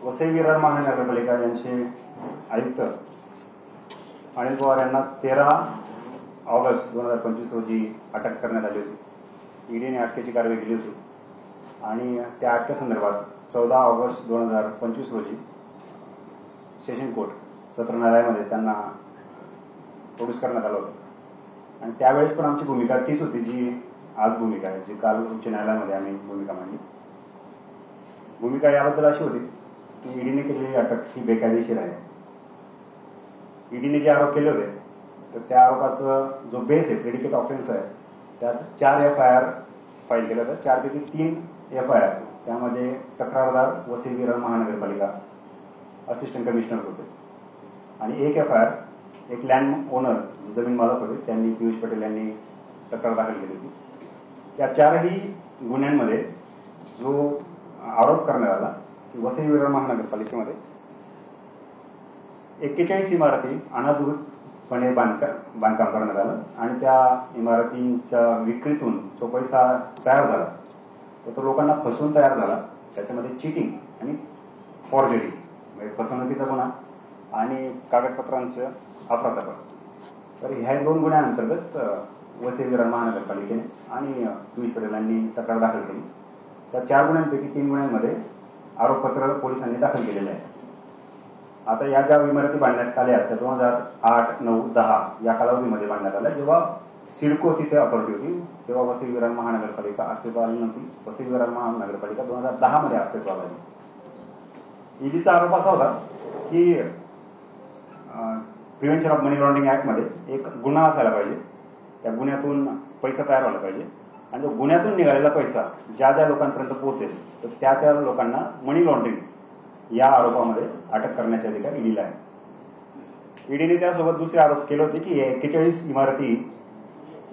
वसई विरार महानगरपालिका यांचे आयुक्त अनिल पवार यांना 13 ऑगस्ट 2025 रोजी अटक करण्यात आली होती। ईडीने अटकेची कारवाई केली होती आणि त्या अटकेसंदर्भात 14 ऑगस्ट 2025 रोजी सेशन कोर्ट सत्र न्यायालयामध्ये त्यांना प्रोड्यूस करण्यात आलं होतं। आणि त्यावेळेस पण आमची भूमिका तीच होती जी आज भूमिका आहे, जी काल उच्च न्यायालयामध्ये आम्ही भूमिका मांडली। भूमिका याबद्दल अशी होती की ईडीने केलेली अटक ही बेकायदेशीर आहे। ईडीने जे आरोप केले होते तर त्या आरोपाचा जो बेस आहे, प्रेडिकेट ऑफेन्स आहे, त्यात 4 FIR फाईल केल्या होत्या। 4 पैकी 3 FIR त्यामध्ये तक्रारदार वसई विरार महानगरपालिका असिस्टंट कमिशनर्स होते आणि 1 FIR एक लँड ओनर जमीन मालक होते, त्यांनी पियुष पटेल यांनी तक्रार दाखल केली होती। या 4ही गुन्ह्यांमध्ये जो आरोप करण्यात आला की वसई विरार महानगरपालिकेमध्ये 41 इमारती अनधिकृतपणे बांधकाम करण्यात आलं आणि त्या इमारतींच्या विक्रीतून जो पैसा तयार झाला तो लोकांना फसवून तयार झाला। त्याच्यामध्ये चीटिंग आणि फॉर्जरी म्हणजे फसवणुकीचा गुन्हा आणि कागदपत्रांचं अफरातफर। तर ह्या 2 गुन्ह्यांअंतर्गत वसई विरार महानगरपालिकेने आणि पियुष पटेल यांनी तक्रार दाखल केली। त्या 4 गुन्ह्यांपैकी 3 गुन्ह्यांमध्ये आरोपपत्र पोलिसांनी दाखल केलेले आहे। आता या ज्या इमारती बांधण्यात आल्या त्या 2008, 9, 10 या कालावधीमध्ये बांधण्यात आल्या। जेव्हा सिडको तिथे अथॉरिटी होती तेव्हा वसई विरार महानगरपालिका अस्तित्वात आली नव्हती। वसई विरार महानगरपालिका 2010 मध्ये अस्तित्वात आली। ईडीचा आरोप असा होता की प्रिव्हेन्शन ऑफ मनी लॉन्ड्रिंग ऍक्टमध्ये एक गुन्हा असायला पाहिजे, त्या गुन्ह्यातून पैसा तयार व्हायला पाहिजे आणि जो गुन्ह्यातून निघालेला पैसा ज्या ज्या लोकांपर्यंत पोहोचेल तर त्या लोकांना मनी लॉन्ड्रिंग या आरोपामध्ये अटक करण्याचे अधिकार ईडीला आहे। ईडीने त्यासोबत दुसरे आरोप केले होते की 41 इमारती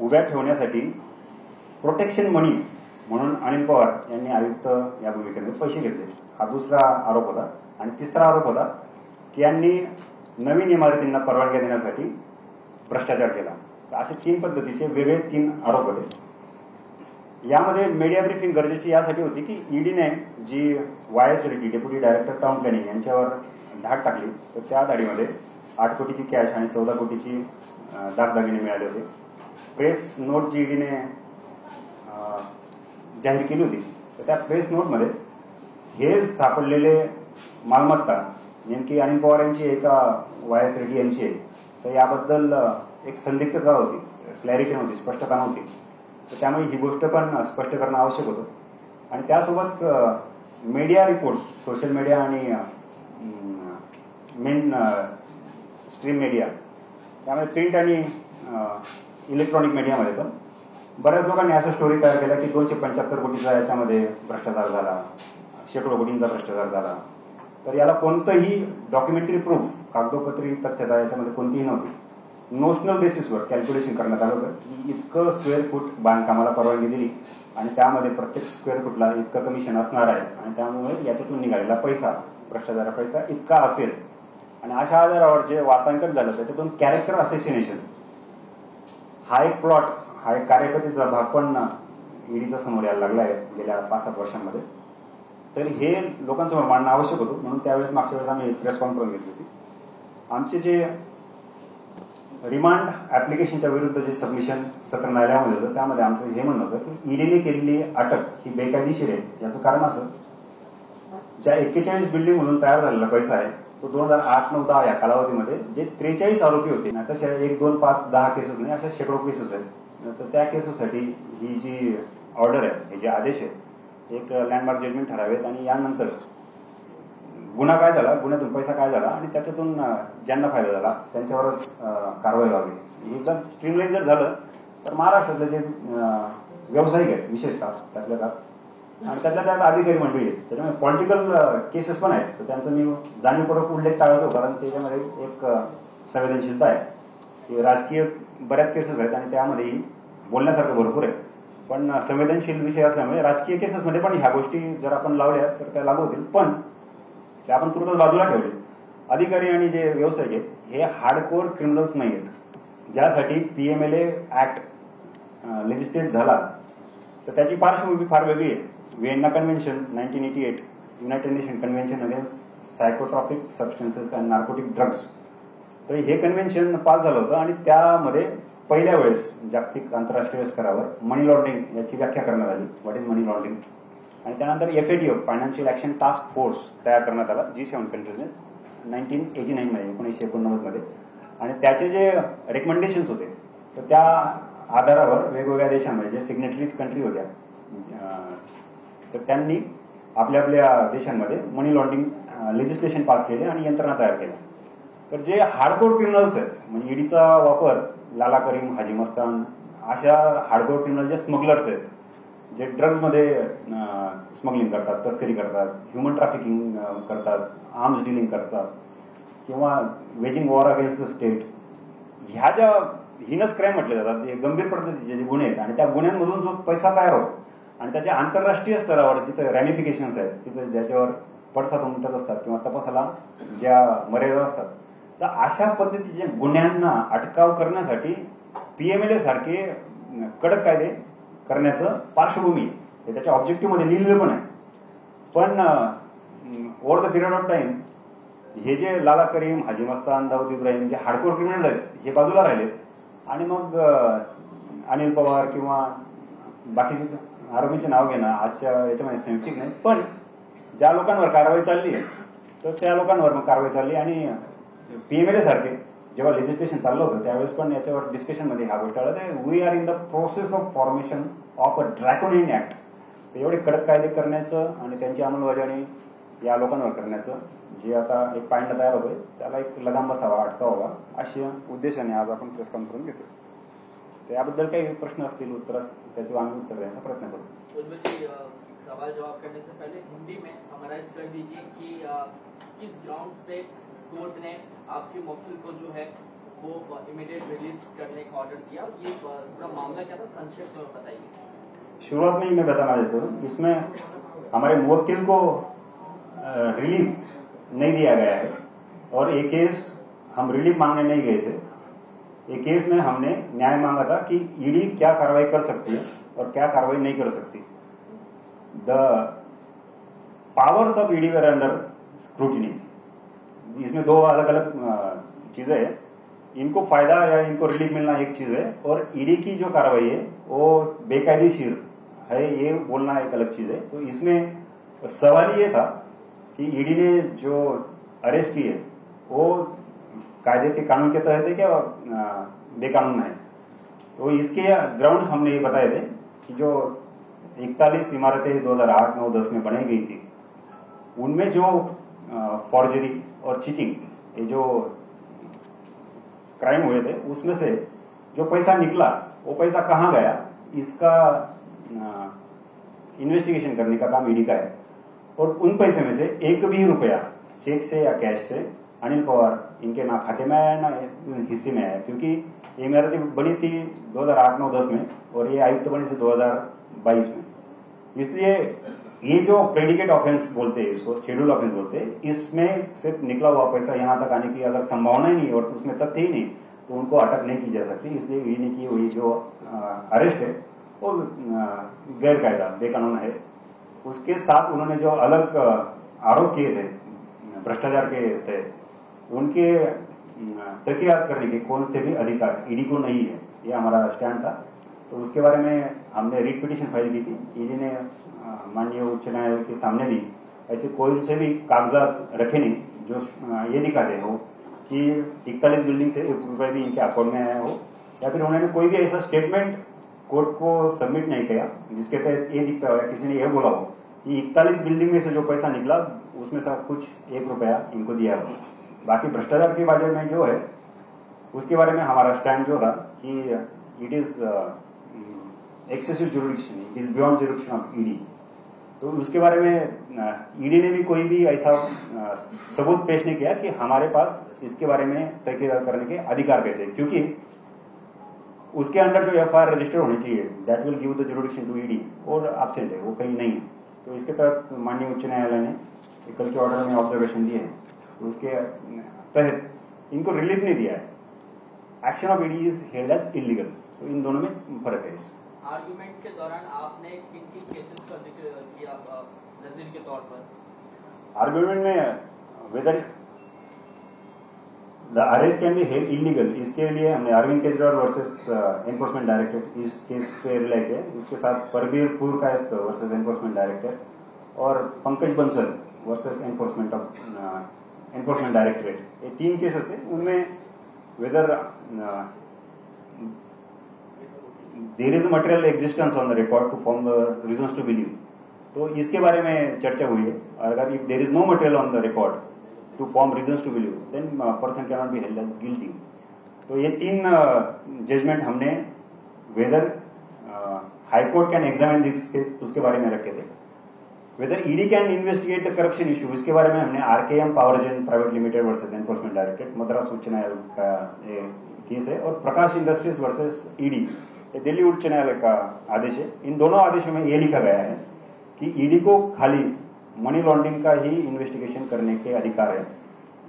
उभ्या ठेवण्यासाठी प्रोटेक्शन मनी म्हणून अनिल पवार यांनी आयुक्त या भूमिकेमध्ये पैसे घेतले, हा दुसरा आरोप होता। आणि तिसरा आरोप होता की यांनी नवीन इमारतींना परवानग्या देण्यासाठी भ्रष्टाचार केला। असे 3 पद्धतीचे वेगळे 3 आरोप होते। यामध्ये मीडिया ब्रीफिंग गरजेची यासाठी होती की ईडीने जी YSLT deputy director town planning यांच्यावर धाड टाकली तर त्या धाडीमध्ये 8 कोटीची कॅश आणि 14 कोटीची दागदागिने मिळाले होते। प्रेस नोट जी ईडीने जाहीर केली होती तर त्या प्रेस नोटमध्ये हे सापडलेले मालमत्ता नेमकी अनिल पवार यांची आहे का YSLT यांची आहे तर याबद्दल एक संदिग्धता होती, क्लॅरिटी नव्हती, स्पष्टता नव्हती। तर त्यामुळे ही गोष्ट पण स्पष्ट करणं आवश्यक होतं। आणि त्यासोबत मीडिया रिपोर्ट्स, सोशल मीडिया आणि मेन स्ट्रीम मीडिया त्यामध्ये प्रिंट आणि इलेक्ट्रॉनिक मीडियामध्ये पण बऱ्याच लोकांनी अशा स्टोरी तयार केल्या की 275 कोटीचा याच्यामध्ये भ्रष्टाचार झाला, शेकडो कोटींचा भ्रष्टाचार झाला। तर याला कोणतंही डॉक्युमेंटरी प्रूफ, कागदोपत्री तथ्यता याच्यामध्ये कोणतीही नव्हती। नोशनल बेसिसवर कॅल्क्युलेशन करण्यात आलं होतं की इतकं स्क्वेअर फूट बांधकामाला परवानगी दिली आणि त्यामध्ये प्रत्येक स्क्वेअर फूटला इतकं कमिशन असणार आहे आणि त्यामुळे याच्यातून निघालेला पैसा, भ्रष्टाचार पैसा इतका असेल। आणि अशा आधारावर जे वार्तांकन झालं त्याच्यातून कॅरेक्टर असेसिनेशन हा एक प्लॉट, हा एक कार्यपद्धतीचा भाग पण ईडीच्या समोर यायला लागला आहे गेल्या 5-7 वर्षांमध्ये। तर हे लोकांसमोर मांडणं आवश्यक होतं, म्हणून त्यावेळेस मागच्या वेळेस आम्ही प्रेस कॉन्फरन्स घेतली होती। आमचे जे रिमांड ऍप्लिकेशनच्या विरुद्ध जे सबमिशन सत्र न्यायालयामध्ये होतं त्यामध्ये आमचं हे म्हणणं होतं की ईडीने केलेली अटक ही बेकायदेशीर आहे। याचं कारण असं, ज्या 41 बिल्डिंग मधून तयार झालेला पैसा आहे तो 2008, 9, 10 या कालावधीमध्ये जे 43 आरोपी होते, तशा 1, 2, 5, 10 केसेस नाही, अशा शेकडो केसेस आहेत। तर त्या केसेससाठी ही जी ऑर्डर आहे, हे जे आदेश आहेत, एक लँडमार्क जजमेंट ठरावेत आणि यानंतर गुन्हा काय झाला, गुन्ह्यातून पैसा काय झाला आणि त्याच्यातून ज्यांना फायदा झाला त्यांच्यावरच कारवाई व्हावी। एकदम स्ट्रीमलाईन जर झालं तर महाराष्ट्रातले जे व्यावसायिक आहेत विशेषतः त्यातल्या आणि त्यात अधिकारी मंडळी आहेत, त्याच्यामुळे पॉलिटिकल केसेस पण आहेत, तर त्यांचा मी जाणीवपूर्वक उल्लेख टाळतो कारण त्याच्यामध्ये एक संवेदनशीलता आहे की राजकीय बऱ्याच केसेस आहेत आणि त्यामध्येही बोलण्यासारखं भरपूर आहे। पण संवेदनशील विषय असल्यामुळे राजकीय केसेसमध्ये पण ह्या गोष्टी जर आपण लावल्या तर त्या लागू होतील, पण ते आपण तुरंत बाजूला ठेवले। अधिकारी आणि जे व्यावसायिक आहेत हे हार्डकोर क्रिमिनल्स नाही आहेत, ज्यासाठी PMLA ऍक्ट लेजिस्लेट झाला तर त्याची पार्श्वभूमी फार वेगळी आहे। Vienna convention 1988 United Nation convention against psychotropic substances and narcotic drugs. तर हे कन्व्हेन्शन पास झालं होतं आणि त्यामध्ये पहिल्या वेळेस जागतिक आंतरराष्ट्रीय स्तरावर मनी लॉन्ड्रिंग याची व्याख्या करण्यात आली. What is money laundering. आणि त्यानंतर FATF financial action task force तयार करण्यात आला G7 कंट्रीजने 1989 मध्ये 1989 मध्ये. आणि त्याचे जे रेकमेंडेशन्स होते तर त्या आधारावर वेगवेगळ्या देशांमध्ये जे सिग्नेटरीज कंट्री होत्या तर त्यांनी आपल्या आपल्या देशांमध्ये मनी लॉन्ड्रिंग लेजिस्लेशन पास केले आणि यंत्रणा तयार केल्या. तर जे हार्डकोर क्रिमिनल्स आहेत म्हणजे ईडीचा वापर लाला करीम, हाजी मस्तान अशा हार्डकोर क्रिमिनल जे स्मगलर्स आहेत, जे ड्रग्जमध्ये स्मगलिंग करतात, तस्करी करतात, ह्युमन ट्रॅफिकिंग करतात, आर्म्स डिलिंग करतात किंवा waging war against the state, ह्या ज्या हिनस क्राईम म्हटले जातात, जे गंभीर पद्धतीचे जे गुन्हे आहेत आणि त्या गुन्ह्यांमधून जो पैसा तयार होतो आणि त्याच्या आंतरराष्ट्रीय स्तरावर जिथे रॅमिफिकेशन्स आहेत, तिथे ज्याच्यावर पडसाद उमटत असतात किंवा तपासाला ज्या मर्यादा असतात, तर अशा पद्धतीच्या गुन्ह्यांना अटकाव करण्यासाठी PMLA सारखे कडक कायदे करण्याचं पार्श्वभूमी हे त्याच्या ऑब्जेक्टिव्हमध्ये लिहिलेलं पण आहे. पण over the period of time हे जे लाला करीम, हाजी मस्तान, दाऊद इब्राहिम जे हार्डकोर क्रिमिनल आहेत हे बाजूला राहिलेत आणि मग अनिल पवार किंवा बाकीचे आरोपीचे नाव घेणं आजच्या याच्यामध्ये संयुक्तिक नाही. पण ज्या लोकांवर कारवाई चालली आहे तर त्या लोकांवर मग कारवाई चालली आणि PMLA सारखे जेव्हा लेजिस्लेशन चाललं होतं त्यावेळेस पण याच्यावर डिस्कशनमध्ये ह्या गोष्ट आल्या. We are in the process of formation of a draconian act. तर एवढे कडक कायदे करण्याचं आणि त्यांची अंमलबजावणी या लोकांवर करण्याचं जे आता एक पायंडा तयार होतोय त्याला एक लगाम बसावा, अटकावा अशा उद्देशाने आज आपण प्रेस कॉन्फरन्स घेतो. त्याबद्दल काही प्रश्न असतील, उत्तर त्याचे आम्ही उत्तर देण्याचा प्रयत्न करू. सवाल जवाब करने से पहले हिंदी में समराइज कर दीजिए कि किस ग्राउंड्स पे कोर्ट ने आपके वकील को जो है वो इमीडिएट रिलीज करने का ऑर्डर किया. ये पूरा मामला क्या था, संक्षिप्त में बताइए. शुरुआत में ही मैं बताना चाहता हूँ, इसमें हमारे मुवक्किल को रिलीफ नहीं दिया गया है और ये केस हम रिलीफ मांगने नहीं गए थे. ये केस में हमने न्याय मांगा था कि ईडी क्या कार्रवाई कर सकती है और क्या कार्रवाई नहीं कर सकती. द पावर्स ऑफ ईडी वर अंडर स्क्रूटिनी. इसमें दो अलग अलग चीजें हैं. इनको फायदा या इनको रिलीफ मिलना एक चीज है और ईडी की जो कार्रवाई है वो बेकायदेशीर है ये बोलना एक अलग चीज है. तो इसमें सवाल ये था कि ईडी ने जो अरेस्ट की है वो कायदे के कानून के तहत है क्या बेकानून है. तो इसके ग्राउंड्स हमने ये बताए थे कि जो 41 इमारतें 2008, 9, 10 में बनाई गई थी उनमें जो फॉर्जरी और चीटिंग ये जो क्राइम हुए थे उसमें से जो पैसा निकला वो पैसा कहाँ गया इसका इन्वेस्टिगेशन करने का काम ईडी का है. और उन पैसे में से एक भी रुपया चेक से या कैश से अनिल पवार इनके ना खाते में आया ना हिस्से में आया, क्योंकि ये इमारतें बनी थी 2008, 9, 10 में और ये आयुक्त बनी थी 2022 में. इसलिए ये जो प्रेडिकेट ऑफेंस बोलते हैं इसको, शेड्यूल ऑफेंस बोलते हैं, इसमें सिर्फ निकला हुआ पैसा यहाँ तक आने की अगर संभावना ही नहीं और तो उसमें तथ्य ही नहीं तो उनको अटक नहीं की जा सकती. इसलिए ईडी की हुई जो अरेस्ट है वो गैर कायदा बेकानून है. उसके साथ उन्होंने जो अलग आरोप किए थे भ्रष्टाचार के तहत उनके तहकीकात करने के कौन से भी अधिकार ईडी को नहीं है, ये हमारा स्टैंड था. तो उसके बारे में हमने रिट पिटीशन फाइल की थी. ईडी ने माननीय उच्च न्यायालय के सामने भी ऐसे कोई से भी कागजात रखे नहीं जो ये दिखाते हो कि 41 बिल्डिंग से 1 रुपये भी इनके अकाउंट में आया हो, या फिर उन्होंने कोई भी ऐसा स्टेटमेंट कोर्ट को सबमिट नहीं किया जिसके तहत ये दिखता हो किसी ने ये बोला हो कि 41 बिल्डिंग में से जो पैसा निकला उसमें से कुछ 1 रुपया इनको दिया हो. बाकी भ्रष्टाचार के बारे में जो है उसके बारे में हमारा स्टैंड जो था कि it is excessive jurisdiction, it is beyond jurisdiction of ED. तो उसके बारे में ईडी ने भी कोई भी ऐसा सबूत पेश नहीं किया कि हमारे पास इसके बारे में तहकीकात करने के अधिकार कैसे, क्योंकि उसके अंडर जो FIR रजिस्टर होनी चाहिए that will give the jurisdiction to ED और एब्सेंट है, वो कहीं नहीं है. तो इसके तहत माननीय उच्च न्यायालय ने कल के ऑर्डर में ऑब्जर्वेशन दिए हैं, तो उसके तहत इनको रिलीफ नहीं दिया है. Action of ED is held as illegal. तो इन दोनों में फर्क है. आर्गुमेंट के दौरान आपने किन किन केसेस का जिक्र किया नजीर के तौर पर? आर्ग्यूमेंट में whether the arrest can be held illegal, इसके लिए हमने Arvind Kejriwal versus enforcement director इस केस पे रिलाई किया। इसके साथ Prabir Purkayastha versus enforcement director और Pankaj Bansal versus enforcement directorate, ये 3 केसेस थे। उनमें whether there is material existence on the record to form the reasons to believe, तो इसके बारे में चर्चा हुई है। अगर if there is no material on the record to form reasons to believe then person can not be held as guilty. तो ये 3 जजमेंट हमने whether high court can examine this case उसके बारे में रखे थे। Whether ED can investigate the corruption issue, इसके बारे में हमने RKM Powergen private limited versus enforcement directorate Madras उच्च न्यायालय का केस है, और प्रकाश इंडस्ट्रीज वर्सेस ईडी ये दिल्ली उच्च न्यायालय का आदेश है। इन दोनों आदेशों में यह लिखा गया है कि ईडी को खाली मनी लॉन्ड्रिंग का ही इन्वेस्टिगेशन करने के अधिकार है,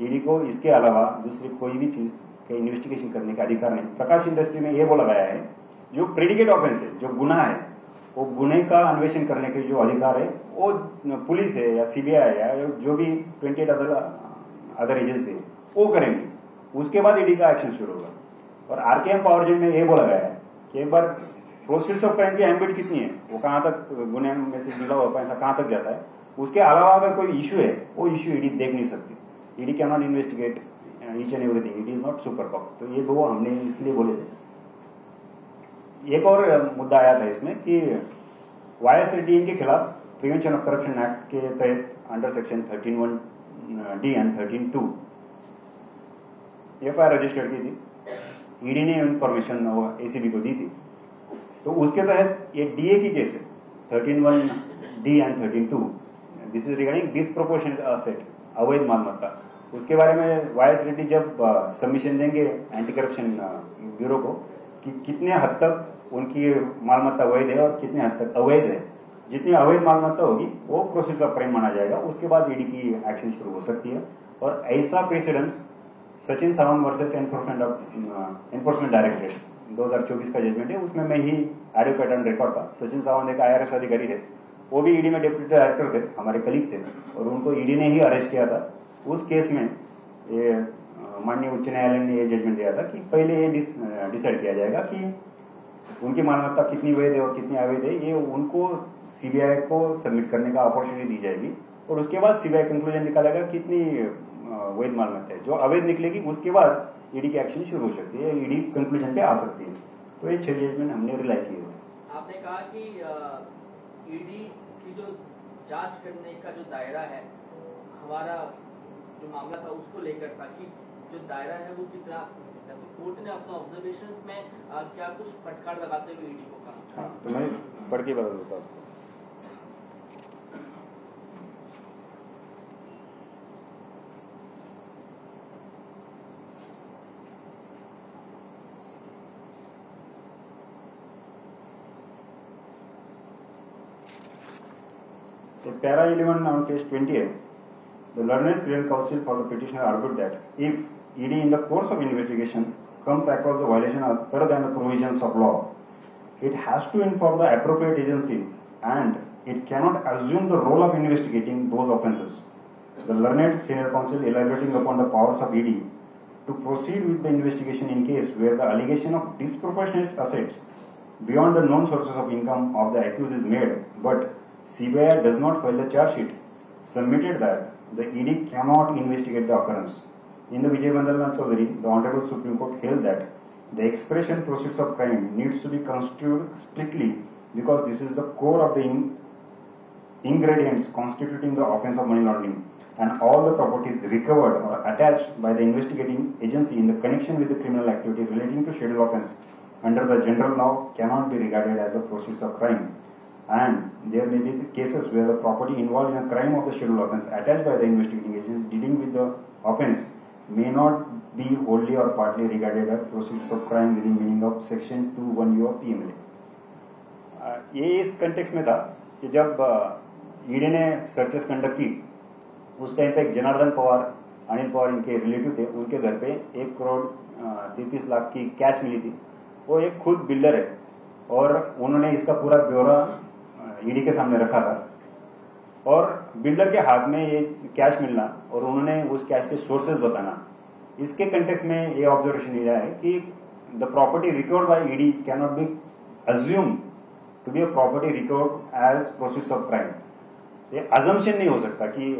ईडी को इसके अलावा दूसरी कोई भी चीज के इन्वेस्टिगेशन करने का अधिकार नहीं। प्रकाश इंडस्ट्री में यह बोला गया है जो प्रेडिकेट ऑफेंस है, जो गुनाह है, वो गुने का अन्वेषण करने के जो अधिकार है वो पुलिस है या सीबीआई या जो भी 28 अदर एजेंसी है वो करेंगी, उसके बाद ईडी का एक्शन शुरू होगा। और आरकेएम पावरजेन में यह बोला गया है कि एक बार प्रोसीड्स ऑफ क्राइम की एम्बिट कितनी है, वो कहां तक गुने में से मिला हुआ पैसा कहां तक जाता है, उसके अलावा अगर कोई इश्यू है वो इश्यू ईडी देख नहीं सकती। ED can not investigate each end everything, it is not super power. तो ये 2 हमने इसके लिए बोले थे। एक और मुद्दा आया था इसमें कि वाईएस रेड्डी के खिलाफ प्रिवेंशन ऑफ करप्शन एक्ट के तहत under section 13(1)D end 13(2) FIR registered की थी। ईडी ने इन्फॉर्मेशन एसीबी को दी थी, तो उसके तहत ये डीए की केस है 13(1)D end 13(2). This is regarding disproportionate asset, अवैध मालमत्ता। उसके बारे में वाईएस रेड्डी जब सबमिशन देंगे एंटी करप्शन ब्यूरो को कि कितने हद तक उनकी मालमत्ता वैध है और कितने हद तक अवैध है, जितनी अवैध मालमत्ता होगी वो प्रोसेस ऑफ क्राइम माना जाएगा, उसके बाद ईडी की एक्शन शुरू हो सकती है। और ऐसा precedence Sachin Sawant versus enforcement directorate 2024 का जजमेंट है, उसमें मैं ही एडवोकेट ऑन रिकॉर्ड था। सचिन सावंत एक आईआरएस अधिकारी थे, वो भी ईडी में डिप्टी डायरेक्टर थे, हमारे कलीग थे, और उनको ईडी ने ही अरेस्ट किया था। उस केस में ये माननीय उच्च न्यायालय ने ये जजमेंट दिया था कि पहले ये डिसाइड किया जाएगा कि उनकी मालमत्ता कितनी वैध है और कितनी अवैध है, ये उनको सीबीआई को सबमिट करने का अपॉर्चुनिटी दी जाएगी, और उसके बाद सीबीआई कंक्लूजन निकालेगा कितनी वैध मालमत्ता है। जो अवैध निकलेगी उसके बाद ईडी की एक्शन शुरू हो सकती है, ईडी कंक्लूजन पे आ सकती है। तो ये 6 जजमेंट हमने रिलाई किए थे। आपने कहा कि ईडी की जो जांच करने का जो दायरा है, हमारा जो मामला था उसको लेकर था कि जो दायरा है वो कितना, तो कोर्ट ने अपने ऑब्जर्वेशंस में क्या कुछ फटकार लगाते हुए ईडी को कहा। हाँ, तो मैं पढ़ के बता देता हूँ। Para 11 on page 28, the learned student counsel for the petitioner argued that if ED in the course of investigation comes across the violation other than the provisions of law, it has to inform the appropriate agency and it cannot assume the role of investigating those offences. The learned senior counsel elaborating upon the powers of ED to proceed with the investigation in case where the allegation of disproportionate assets beyond the known sources of income of the accused is made, but CBI does not file the charge sheet, submitted that the ED cannot investigate the occurrence. In the Vijay Bandalan Chaudhary, the Honorable Supreme Court held that the expression proceeds of crime needs to be construed strictly because this is the core of the ingredients constituting the offence of money laundering, and all the properties recovered or attached by the investigating agency in the connection with the criminal activity relating to scheduled offence under the general law cannot be regarded as the proceeds of crime. And there may be cases where the property involved in a crime of the scheduled offence attached by the investigating agency dealing with the offence may not be wholly or partly regarded as proceeds of crime within meaning of section 2(1)(u) of PMLA. ये इस context में था कि जब ED ने searches conduct की, उस time पे एक जनार्दन पवार, अनिल पवार इनके relative थे, उनके घर पे 1,33,00,000 की कैश मिली थी। वो एक खुद बिल्डर है और उन्होंने इसका पूरा ब्यौरा ईडी के सामने रखा था, और बिल्डर के हाथ में ये कैश मिलना और उन्होंने उस कैश के सोर्सेज बताना, इसके कंटेक्स्ट में ये ऑब्जर्वेशन ये है कि the property recovered by ED can not be assume to be a property recovered as proceeds of crime. ये अजम्पशन नहीं हो सकता कि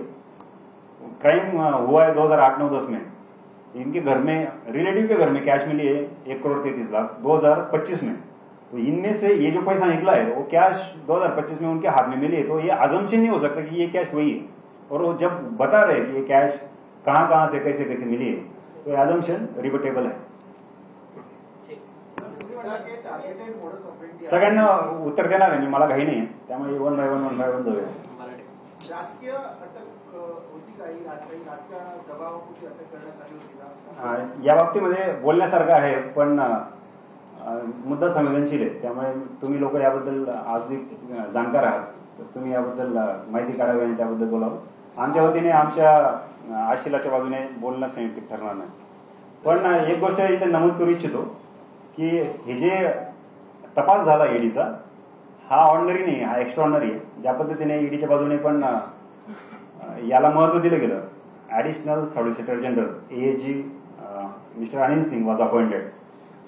क्राइम हुआ है 2008-9-10 में, इनके घर में, रिलेटिव के घर में कैश मिली है 1,33,00,000 2025 में, तो इनमें से ये जो पैसा निकला है वो कैश 2025 में उनके हाथ में मिली है, तो ये अजम्पशन नहीं हो सकता कि ये कैश वही है। और वो जब बता रहे कि ये कैश कहां कहां से कैसे कैसे मिली है, तो ये अजम्पशन रिबटेबल है। सगळ्यांना उत्तर देणार आहे मी, मला घाई नाही, त्यामुळे वन बाय वन जाऊया। राजकीय अटक होती काही राजकीय दबाव कुठे अटक करण्यात आली होती का? या बाबतीमध्ये बोलण्यासारखं आहे, पण मुद्दा संवेदनशील आहे, त्यामुळे तुम्ही लोक याबद्दल अधिक जाणकार आहात, तर तुम्ही याबद्दल माहिती काढावी आणि त्याबद्दल बोलावं। आमच्या वतीने आमच्या आशिलाच्या बाजूने बोलणं संयुक्तिक ठरणार नाही, पण एक गोष्ट इथे नमूद करू इच्छितो की हे जे तपास झाला ईडीचा, हा ऑर्डिनरी नाही, हा एक्स्ट्राऑर्डिनरी आहे। ज्या पद्धतीने ईडीच्या बाजूने पण याला महत्व दिलं गेलं, additional solicitor general AAG mister Anil Singh was appointed,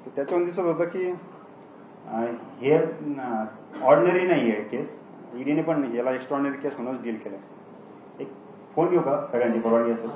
त्याच्यावरून दिसत होतं की हे ऑर्डिनरी नाही आहे केस, ईडीने पण याला एक्स्ट्राऑर्डिनरी केस म्हणूनच डील केलं। एक फोन घेऊ का, सगळ्यांची परवानगी असेल?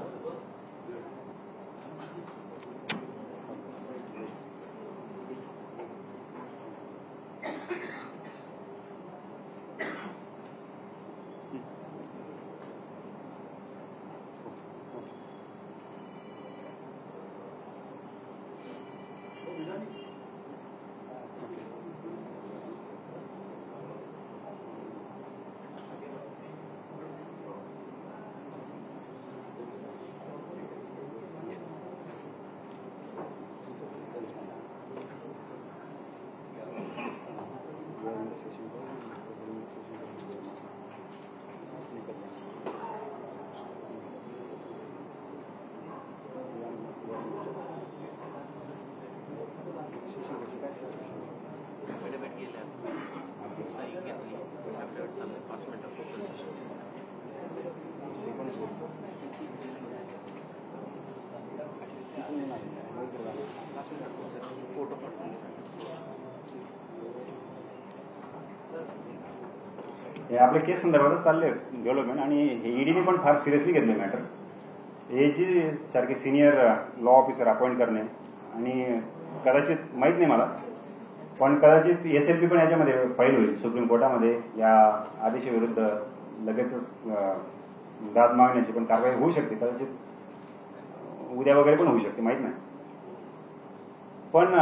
हे आपल्या केस संदर्भातच चालले डेव्हलपमेंट, आणि हे ईडीने पण फार सिरियसली घेतले मॅटर। एजी सारखे सिनियर लॉ ऑफिसर अपॉइंट करणे, आणि कदाचित माहीत नाही मला, पण कदाचित एसएलपी पण याच्यामध्ये फाईल होईल सुप्रीम कोर्टामध्ये या आदेशाविरुद्ध, लगेचच दाद मागण्याची पण कारवाई होऊ शकते, कदाचित उद्या वगैरे पण होऊ शकते, माहीत नाही। पण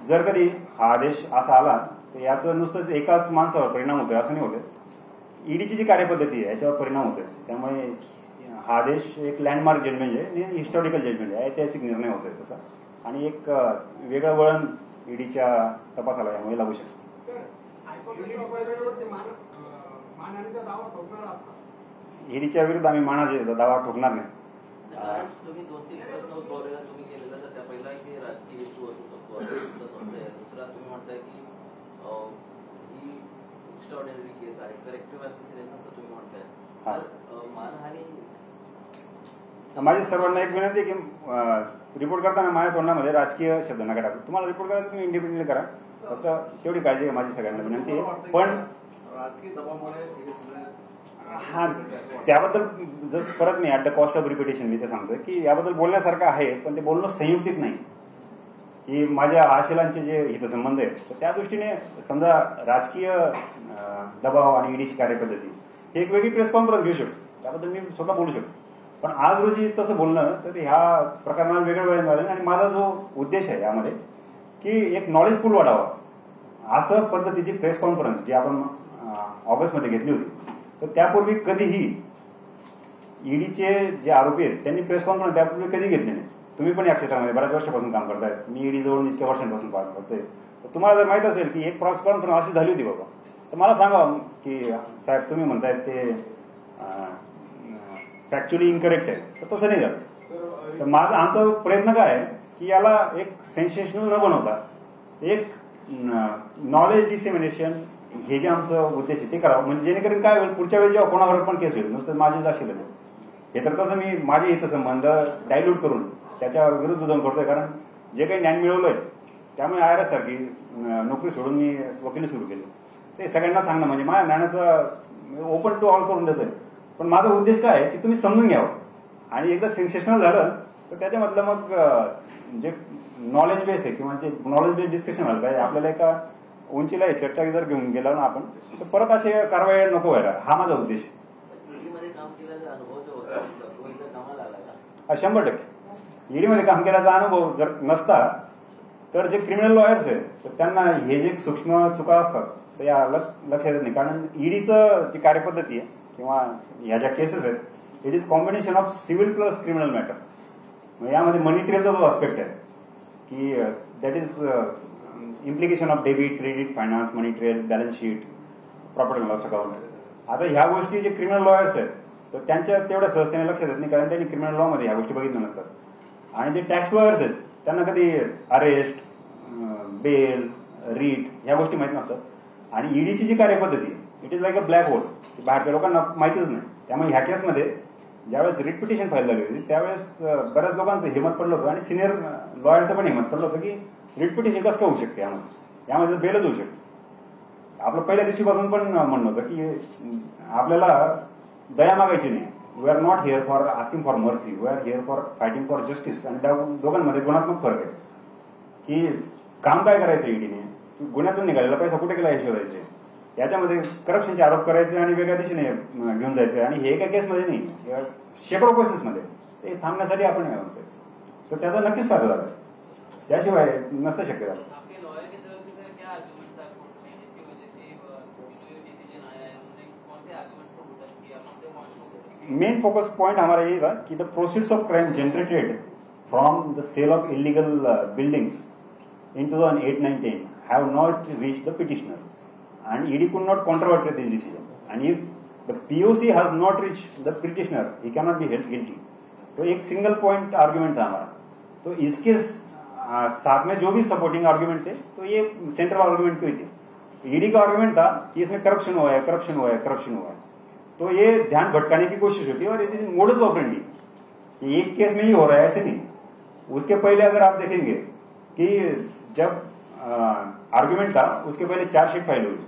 जर कधी हा आदेश असा आला तर याचं नुसतंच एकाच माणसावर परिणाम होतोय असं नाही होते, ईडीची जी कार्यपद्धती आहे याच्यावर परिणाम होतोय। त्यामुळे हा आदेश एक लँडमार्क जजमेंट आहे, हिस्टॉरिकल जजमेंट आहे, ऐतिहासिक निर्णय होतोय तसा, आणि एक वेगळं वळण ईडीच्या तपासाला यामुळे लागू शकतं। ईडीच्या विरुद्ध आम्ही मानाचा दावा ठोकणार नाही। तुम्ही 2-3 प्रश्न उद्भवलेला तुम्ही केलेला, तर त्या पहिला की राजकीय इश्यू असू शकतो असं समजा आहे, दुसरा तुम्ही म्हणताय की ही एक्स्ट्राऑर्डिनरी केस आहे, करेक्टिव्ह असोसिएशनचं तुम्ही म्हणताय, तर मानहानी। माझी सर्वांना एक विनंती आहे की रिपोर्ट करताना माझ्या तोंडामध्ये राजकीय शब्द नका टाकू, तुम्हाला रिपोर्ट करायचं तुम्ही इंडिपेंडेंटली करा, फक्त तेवढी काळजी आहे माझी सगळ्यांना विनंती आहे। पण राजकीय दबावामुळे हा त्याबद्दल जर परत मी at the cost of repetition मी ते सांगतोय की याबद्दल बोलण्यासारखं आहे, पण ते बोलणं संयुक्तिक नाही, की माझ्या आशिलांचे जे हितसंबंध आहेत, तर त्या दृष्टीने समजा राजकीय दबाव आणि ईडीची कार्यपद्धती ही एक वेगळी प्रेस कॉन्फरन्स घेऊ शकतो, त्याबद्दल मी स्वतः बोलू शकतो, पण आज रोजी तसं बोलणं तर ह्या प्रकरणाला वेगळं वेळ झालं। आणि माझा जो उद्देश आहे यामध्ये की एक नॉलेज पूल वाढावा, असं पद्धतीची प्रेस कॉन्फरन्स जी आपण ऑगस्टमध्ये घेतली होती, तर त्यापूर्वी कधीही ईडीचे जे आरोपी आहेत त्यांनी प्रेस कॉन्फरन्स त्यापूर्वी कधी घेतली नाही। तुम्ही पण या क्षेत्रामध्ये बऱ्याच वर्षापासून काम करताय, मी ईडी जवळ इतक्या वर्षांपासून काम करतोय, तुम्हाला जर माहित असेल की एक प्रेस कॉन्फरन्स अशी झाली होती बाबा, तर मला सांगा की साहेब तुम्ही म्हणतायत ते फॅक्च्युअली इनकरेक्ट आहे, तर तसं नाही झालं। तर माझा आमचा प्रयत्न काय आहे की याला एक सेन्सेशनल न बनवता एक नॉलेज डिसेमिनेशन हे जे आमचं उद्देश आहे ते करावं, म्हणजे जेणेकरून काय होईल, पुढच्या वेळी जेव्हा कोणावर पण केस होईल नुसतं माझेच असेल हे तर तसं मी माझे हितसंबंध डायल्यूट करून त्याच्या विरुद्ध जाऊन करतोय. कारण जे काही ज्ञान मिळवलंय त्यामुळे IRS सारखी नोकरी सोडून मी वकिली सुरू केली. ते सगळ्यांना सांगणं म्हणजे माझ्या ज्ञानाचं ओपन टू ऑल करून देतोय. पण माझा उद्देश काय आहे की तुम्ही समजून घ्यावं, आणि एकदा सेन्सेशनल झालं तर त्याच्यामधलं मग जे नॉलेज बेस आहे किंवा जे नॉलेज बेस डिस्कशन व्हायला पाहिजे. आपल्याला एका उंचीला चर्चा जर घेऊन गेला ना आपण, तर परत असे कारवाई नको व्हायला, हा माझा उद्देश आहे. ईडीमध्ये काम केल्याचा अनुभव जो होता तो इथं कामाला आला का? 100%. ईडीमध्ये काम केल्याचा अनुभव जर नसता तर जे क्रिमिनल लॉयर्स आहेत तर त्यांना हे जे सूक्ष्म चुका असतात तर या लक्षात येत नाही. कारण ईडीचं जी कार्यपद्धती आहे किंवा ह्या ज्या केसेस आहेत, it is combination of civil plus criminal matter. यामध्ये मनी ट्रेलचा जो अस्पेक्ट आहे की that is implication of debit, credit, finance, money trail, balance sheet, profit loss account. आता ह्या गोष्टी जे क्रिमिनल लॉयर्स आहेत तर त्यांच्या तेवढ्या सहजतेने लक्षात येत नाही, कारण त्यांनी क्रिमिनल लॉ मध्ये ह्या गोष्टी बघितल्या नसतात. आणि जे टॅक्स लॉयर्स आहेत त्यांना कधी अरेस्ट, बेल, रीट ह्या गोष्टी माहित नसतात. आणि ईडीची जी कार्यपद्धती it is like a black hole, बाहेरच्या लोकांना माहितीच नाही. त्यामुळे ह्या केसमध्ये ज्यावेळेस रिट पिटिशन फाईल झाली होती त्यावेळेस बऱ्याच लोकांचं हिंमत पडलं होतं, आणि सिनियर लॉयरचं पण हिंमत पडलं होतं की रिट पिटिशन कसं होऊ शकते, यामध्ये बेलच होऊ शकते. आपलं पहिल्या दिवशीपासून पण म्हणणं होतं की आपल्याला दया मागायची नाही. We are not here for asking for mercy, we are here for fighting for justice. आणि त्या दोघांमध्ये गुणात्मक फरक आहे की काम काय करायचं ईडीने, गुन्ह्यातून निघालेला पैसा कुठे गेला हे शोधायचे, याच्यामध्ये करप्शनचे आरोप करायचे आणि वेगळ्या दिशेने घेऊन जायचे. आणि हे एका केसमध्ये नाही, शेकडो केसेसमध्ये ते थांबण्यासाठी आपण हे म्हणतोय. तर त्याचा नक्कीच फायदा झाला, त्याशिवाय नसतं शक्य झालं. मेन फोकस पॉइंट हमारा ये था कि the proceeds of crime generated from the sale of illegal buildings in 2008-9-10 have not reached the petitioner, and ED could not controvert this decision. And if the POC has not reached the petitioner, he cannot be held guilty. तो एक single point argument था हमारा. तो इसके साथ में जो भी सपोर्टिंग आर्ग्यूमेंट थे तो ये सेंट्रल आर्ग्यूमेंट की थी. ईडी का आर्ग्यूमेंट था कि इसमें करप्शन हुआ है, करप्शन हुआ है, करप्शन हुआ है. तो ये ध्यान भटकाने की कोशिश होती है, और इट इज मोडस ऑपरेंडी कि एक केस में ही हो रहा है, ऐसे नहीं. उसके पहले अगर आप देखेंगे कि जब आर्ग्यूमेंट था उसके पहले चार्जशीट फाइल हुई,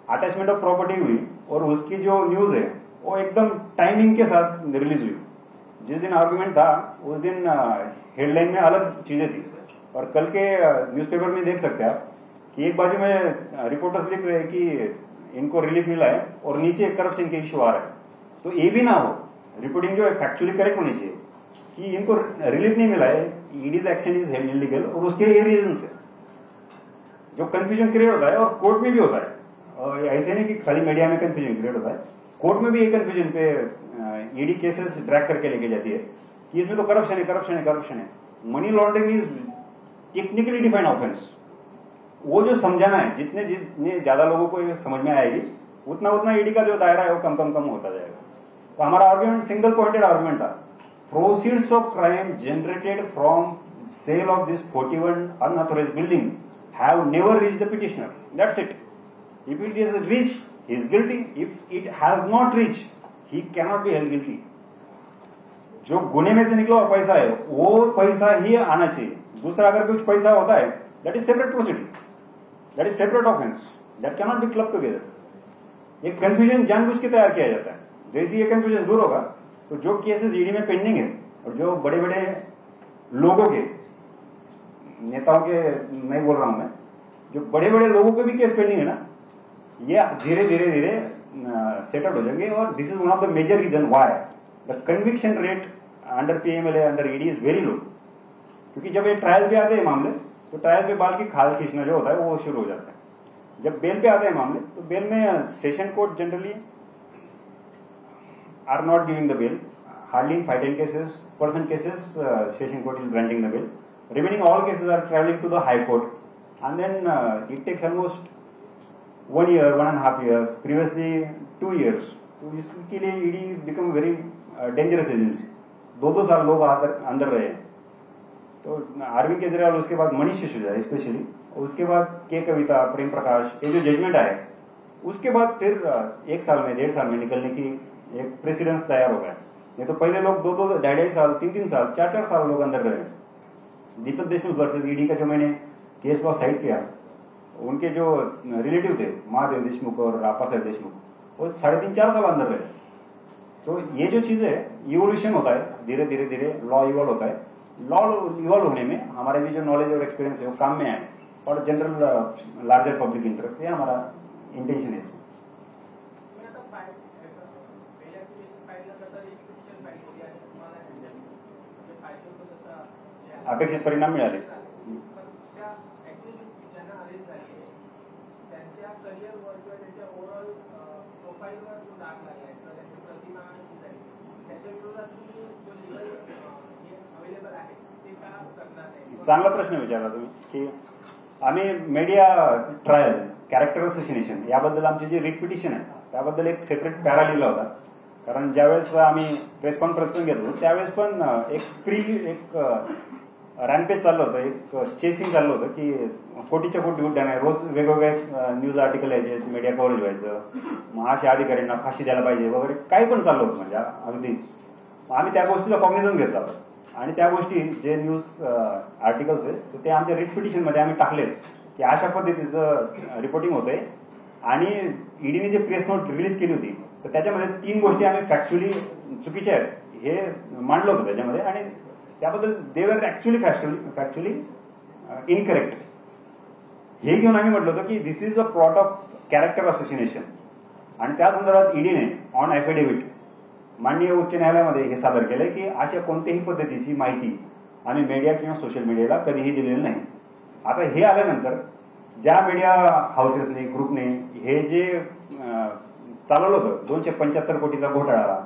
अटैचमेंट ऑफ प्रॉपर्टी हुई, और उसकी जो न्यूज है वो एकदम टाइमिंग के साथ रिलीज हुई. जिस दिन आर्ग्यूमेंट था उस दिन हेडलाइन में अलग चीजें थी, और कल के न्यूज़पेपर में देख सकते हैं आप कि एक बाजू में रिपोर्टर्स लिख रहे हैं कि इनको रिलीफ मिला है और नीचे करप्शन के इश्यू आ रहा है. तो ये भी ना हो, रिपोर्टिंग जो है फैक्चुअली करेक्ट होनी चाहिए कि इनको रिलीफ नहीं मिला है, ईडीज एक्शन इज इलीगल, और उसके ये रीजन है. जो कंफ्यूजन क्रिएट होता है, और कोर्ट में भी होता है, और ऐसे नहीं कि खाली मीडिया में कंफ्यूजन क्रिएट होता है, कोर्ट में भी ये कंफ्यूजन पे ईडी केसेस ड्रैग करके लेके जाती है कि इसमें तो करप्शन है, करप्शन है, करप्शन है. Money laundering is technically defined offence. वो जो समझाना है, जितने जितने ज्यादा लोगों को ये समझ में आएगी उतना उतना ईडी का जो दायरा है वो कम कम कम होता जाएगा. तो हमारा आर्ग्यूमेंट सिंगल पॉइंटेड आर्ग्यूमेंट था. Proceeds of crime generated from sale of this 41 unauthorized building have never reached the petitioner. That's it. If it is reached, he is guilty. If it has not reached, he cannot be held guilty. जो गुने में से निकला हुआ पैसा है वो पैसा ही आना चाहिए. दूसरा अगर कुछ पैसा होता है, that is separate proceeding, that is separate offense, that cannot be clubbed together. एक कंफ्यूजन जानबूझ के तैयार किया जाता है. जैसे ये कंफ्यूजन दूर होगा तो जो केसेस ईडी में पेंडिंग है, और जो बड़े बड़े लोगों के, नेताओं के नहीं बोल रहा हूं मैं, जो बड़े बड़े लोगों के भी केस पेंडिंग है ना, ये धीरे धीरे धीरे सेटल हो जाएंगे. और this is one of the major reason why the conviction rate under PMLA, under ED is very low. क्योंकि जब ये ट्रायल पे आते हैं मामले तो ट्रायल पे बाल की खाल खींचना जो होता है वो शुरू हो जाता है. जब बेल पे आते हैं मामले तो बेल में session court generally are not giving the bail. Hardly in 5-10% cases, session court is granting the bail. Remaining all cases are traveling to the high court, and then it takes almost 1 year, 1.5 years. Previously 2 years. तो इसके लिए ED become very dangerous agency. 2-2 साल लोग अंदर रहे. तो अरविंद केजरीवाल, उसके बाद मनीष सिसोदिया स्पेशली, उसके बाद के कविता, प्रेम प्रकाश, ये जो जजमेंट आए उसके बाद फिर 1 साल में 1.5 साल में निकलने की एक प्रेसिडेंस तैयार हो गया। नहीं तो पहले लोग 2-2, 2.5 साल, 3-3 साल, 4-4 साल लोग अंदर रहे। दीपक देशमुख वर्सेस ईडी का जो मैंने केस बहुत साइड किया, उनके जो रिलेटिव थे महादेव देशमुख और आपासाहेब देशमुख, वो 3.5-4 साल अंदर रहे। तो ये जो चीज है, इवोल्यूशन होता है, धीरे धीरे धीरे लॉ इवॉल्व होता है। लॉ इवॉल्व होने में हमारे भी जो नॉलेज और एक्सपीरियंस है वो काम में आए, और जनरल लार्जर पब्लिक इंटरेस्ट, ये हमारा इंटेंशन है इसमें। अपेक्षित परिणाम मिळाले। चांगला प्रश्न विचारला तुम्ही की आम्ही मीडिया ट्रायल, कॅरेक्टर असोसिएशन याबद्दल आमची जी रिट पिटिशन आहे त्याबद्दल एक सेपरेट पॅरा लिहिला होता। कारण ज्यावेळेस आम्ही प्रेस कॉन्फरन्स पण घेतलो त्यावेळेस पण एक रॅम्पेज चाललं होतं, एक चेसिंग चाललं होतं की कोटीच्या कोटी उड्डाण आहे, रोज वेगवेगळे न्यूज आर्टिकल यायचे, मीडिया कव्हरेज व्हायचं, मग अशा अधिकाऱ्यांना फाशी द्यायला पाहिजे वगैरे काही पण चाललं होतं, म्हणजे अगदी आम्ही त्या गोष्टीचा कॉग्निझन घेतला आणि त्या गोष्टी जे न्यूज आर्टिकल्स आहे तर ते आमच्या रिट पिटिशनमध्ये आम्ही टाकलेत की अशा पद्धतीचं रिपोर्टिंग होतंय। आणि ईडीने जे प्रेस नोट रिलीज केली होती तर त्याच्यामध्ये 3 गोष्टी आम्ही फॅक्च्युअली चुकीच्या आहेत हे मांडलं होतं त्याच्यामध्ये, आणि त्याबद्दल दे वर ऍक्च्युअली फॅक्च्युअली इनकरेक्ट। हे घेऊन आम्ही म्हटलं होतं की this is a plot of character association, आणि त्या संदर्भात ईडीने ऑन ॲफिडेव्हिट माननीय उच्च न्यायालयामध्ये हे सादर केलंय की अशा कोणत्याही पद्धतीची माहिती आम्ही मीडिया किंवा सोशल मीडियाला कधीही दिलेली नाही। आता हे आल्यानंतर ज्या मीडिया हाऊसेसने, ग्रुपने हे जे चालवलं होतं 275 कोटीचा घोटाळा,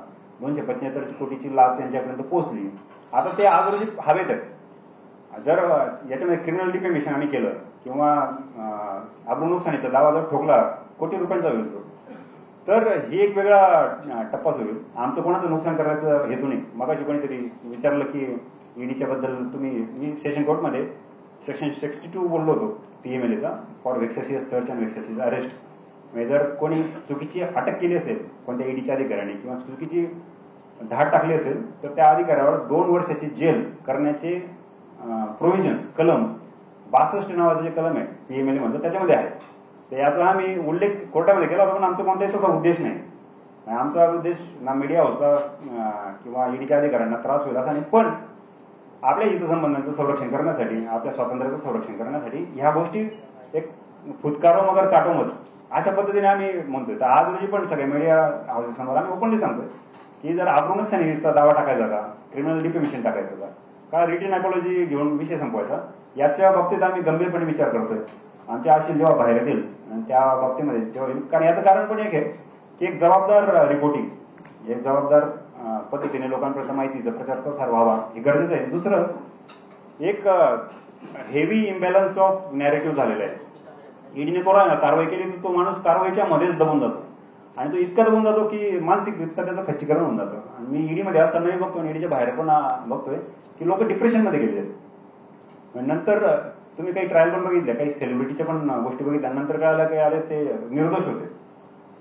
275 कोटीची लाच यांच्यापर्यंत पोहोचली, आता ते आज रोजी हवेत आहेत। जर याच्यामध्ये क्रिमिनल डिफेमेशन आम्ही केलं किंवा अब्रू नुकसानीचा दावा जर ठोकला कोटी रुपयांचा होईल तर ही एक वेगळा टप्पाच होईल। आमचं कोणाचं नुकसान करायचं हेतू नाही। मगाशी कोणीतरी विचारलं की ईडीच्या बद्दल मी सेशन कोर्टमध्ये सेक्शन 62 बोललो होतो TMLAचा, फॉर व्हेक्सेशियस सर्च अँड व्हेक्सेशियस अरेस्ट। म्हणजे जर कोणी चुकीची अटक केली असेल कोणत्या ईडीच्या अधिकाऱ्याने किंवा चुकीची धाड टाकली असेल तर त्या अधिकाऱ्यावर 2 वर्षाची जेल करण्याचे प्रोव्हिजन्स कलम 62 नावाचं जे कलम आहे TMLA म्हणतो त्याच्यामध्ये आहे। तर याचा आम्ही उल्लेख कोर्टामध्ये केला होता, पण आमचा कोणताही तसा उद्देश नाही। आमचा उद्देश ना मीडिया हाऊसला किंवा ईडीच्या अधिकाऱ्यांना त्रास होईल असा नाही, पण आपल्या हितसंबंधांचं संरक्षण करण्यासाठी, आपल्या स्वातंत्र्याचं संरक्षण करण्यासाठी ह्या गोष्टी एक फुतकारो मगर काटो मत अशा पद्धतीने आम्ही म्हणतोय। तर आज रोजी पण सगळ्या मीडिया हाऊसेससमोर आम्ही ओपनली सांगतोय की जर अब्रू नुकसानीचा दावा टाकायचा का, क्रिमिनल डिफेमेशन टाकायचं का रिटन अपॉलॉजी घेऊन विषय संपवायचा, याच्या बाबतीत आम्ही गंभीरपणे विचार करतोय। आमच्या आशील जेव्हा बाहेर येतील आणि त्या बाबतीमध्ये जेव्हा येईल, कारण याचं कारण पण एक आहे की एक जबाबदार रिपोर्टिंग, एक जबाबदार पद्धतीने लोकांपर्यंत माहितीचा प्रचार प्रसार व्हावा हे गरजेचं आहे। दुसरं एक हेवी इम्बॅलन्स ऑफ नॅरेटिव्ह झालेला आहे। ईडीने कारवाई केली तर तो माणूस कारवाईच्या मध्येच दबून जातो आणि तो इतका दबून जातो की मानसिकरित्या त्याचं खच्चीकरण होऊन जातं। आणि मी ईडीमध्ये असतानाही बघतो आणि ईडीच्या बाहेर पण बघतोय की लोक डिप्रेशनमध्ये गेलेले आहेत। नंतर तुम्ही काही ट्रायल पण बघितल्या, काही सेलिब्रिटीच्या पण गोष्टी बघितल्या, नंतर कळालं की अरे ते निर्दोष होते,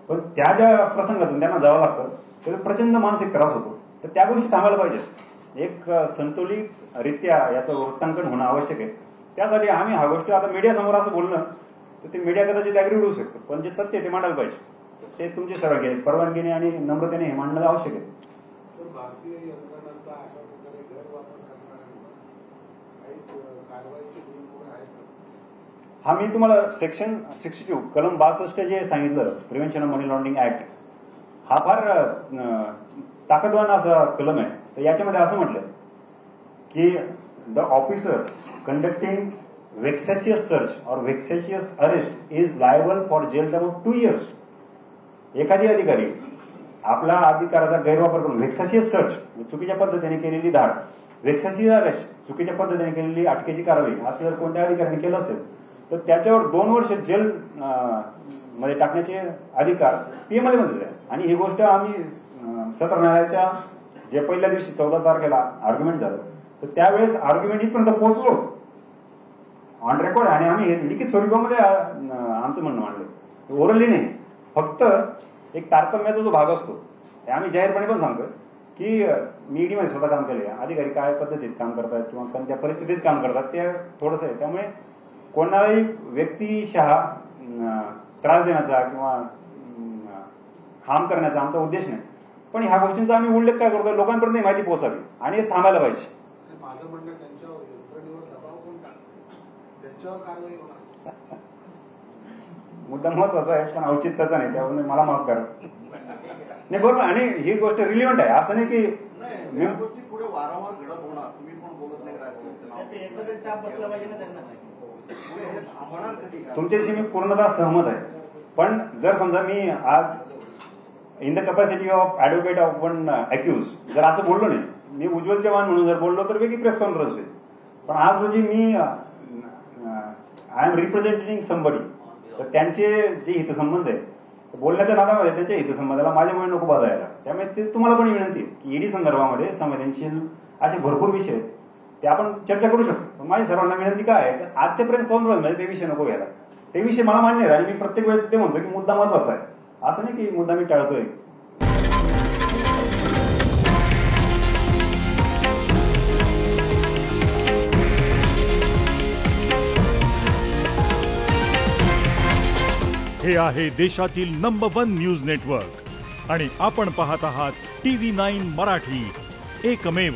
पण त्या ज्या प्रसंगातून त्यांना जावं लागतं त्याचा प्रचंड मानसिक त्रास होतो। तर त्या गोष्टी थांबायला पाहिजेत। एक संतुलित रित्या याचं वृत्तांकन होणं आवश्यक आहे। त्यासाठी आम्ही ह्या गोष्टी आता मीडिया समोर असं बोलणं तर ते मीडिया कदाचित ऍग्री होऊ शकतं, पण जे तथ्य ते मांडायला पाहिजे, ते तुमची परवानगीने आणि नम्रतेने हे मांडणं आवश्यक आहे। भारतीय यंत्रणांचा अशा प्रकारे गैरवापर करणाऱ्यांवर काही कारवाईचे नियम आहेत? हा मी तुम्हाला सेक्शन 62 कलम 62 जे सांगितलं prevention of money laundering act, हा फार ताकदवान असा कलम आहे। तर याच्यामध्ये असं म्हटलंय की the officer conducting vexatious search or vexatious arrest is liable for jail term of 2 years। एखादी अधिकारी आपला अधिकाराचा गैरवापर करून व्हेक्सेशियस सर्च चुकीच्या पद्धतीने केलेली धाड, व्हेक्सेशियस अरेस्ट चुकीच्या पद्धतीने केलेली अटकेची कारवाई असं जर कोणत्या अधिकाऱ्याने केलं असेल तर त्याच्यावर 2 वर्ष जेल मध्ये टाकण्याचे अधिकार PMLA मध्येच आहे। आणि ही गोष्ट आम्ही सत्र न्यायालयाच्या जे पहिल्या दिवशी 14 तारखेला आर्ग्युमेंट झालं तर त्यावेळेस आर्ग्युमेंट इथपर्यंत पोहोचलो ऑन रेकॉर्ड, आणि आम्ही लिखित स्वरूपामध्ये आमचं म्हणणं मांडलं, ओरली नाही। फक्त एक तारतम्याचा जो भाग असतो हे आम्ही जाहीरपणे पण सांगतो की मी ईडीमध्ये स्वतः काम केले, अधिकारी काय पद्धतीत काम करतात किंवा कोणत्या परिस्थितीत काम करतात ते थोडंसं आहे. त्यामुळे कोणालाही व्यक्तिशः त्रास देण्याचा किंवा हार्म करण्याचा आमचा उद्देश नाही. पण ह्या गोष्टींचा आम्ही उल्लेख काय करतो, लोकांपर्यंत ही माहिती पोहोचावी आणि हे थांबायला पाहिजे. माझं म्हणणं त्यांच्यावर यंत्रणेवर दबाव कोण टाकतो, त्यांच्यावर कारवाई होणार. मुद्दा महत्वाचा आहे पण औचित्याचा नाही, त्यामुळे मला माफ करा. नाही बरोबर, आणि ही गोष्ट रिलिव्हंट आहे. असं नाही की या गोष्टी पुढे वारंवार घडत होणार. तुम्ही पण बोलत नाही तुमच्याशी मी पूर्णतः सहमत आहे. पण जर समजा मी आज in the capacity of advocate of one accused जर असं बोललो नाही, मी उज्ज्वल चव्हाण म्हणून जर बोललो तर वेगळी प्रेस कॉन्फरन्स होईल. पण आज रोजी मी आय एम रिप्रेझेंटेटिंग समबडी, तर त्यांचे जे हितसंबंध आहे बोलण्याच्या नादामध्ये त्यांच्या हितसंबंधाला माझ्यामुळे नको बाधायला. त्यामुळे ते तुम्हाला पण विनंती आहे की ईडी संदर्भामध्ये संवेदनशील असे भरपूर विषय आहेत, ते आपण चर्चा करू शकतो. पण माझी सर्वांना विनंती काय आहे, आजच्या प्रेस कॉन्फरन्समध्ये ते विषय नको घ्यायला. ते विषय मला मान्य आहे आणि मी प्रत्येक वेळेस ते म्हणतो की मुद्दा महत्वाचा आहे, असं नाही की मुद्दा मी टाळतोय. हे आहे देशातील नंबर 1 न्यूज नेटवर्क आणि आपण पाहत आहात TV9 मराठी, एकमेव.